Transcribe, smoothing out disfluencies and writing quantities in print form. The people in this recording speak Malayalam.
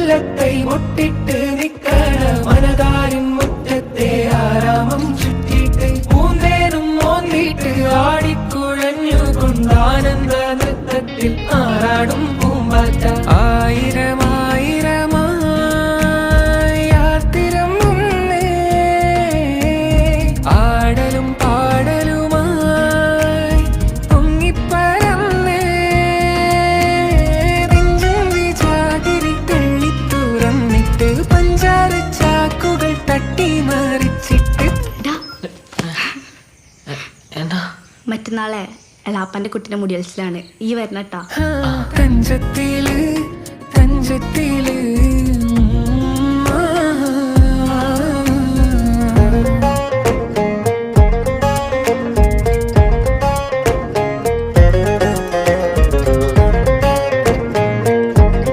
മുല്ലത്തൈ മുട്ടിട്ട് നിക്കണ മനതാരിൻ മുറ്റത്തെ ആരാമം ചുറ്റിട്ട് പൂന്തേനും മോന്തിട്ട് ആടിക്കുഴഞ്ഞു കൊണ്ടാനന്ദ നൃത്തത്തിൽ ആറാടും പൂമ്പാറ്റ ആയിരം ആയിരമായി ആർത്തിരം മുന്നേ ആടലും പാടലുമായി പൊങ്ങിപ്പരന്നേ നെഞ്ചും വിചാതിരി തള്ളി തുറന്നിട്ട് പഞ്ചാര ചാക്കുകൾ തട്ടി മറിച്ചിട്ട് എന്താ മറ്റന്നാളെ എളാപ്പന്റെ കുട്ടിന്റെ മുടിയൽസിലാണ് ഈ വരണട്ടാ കഞ്ചത്തില്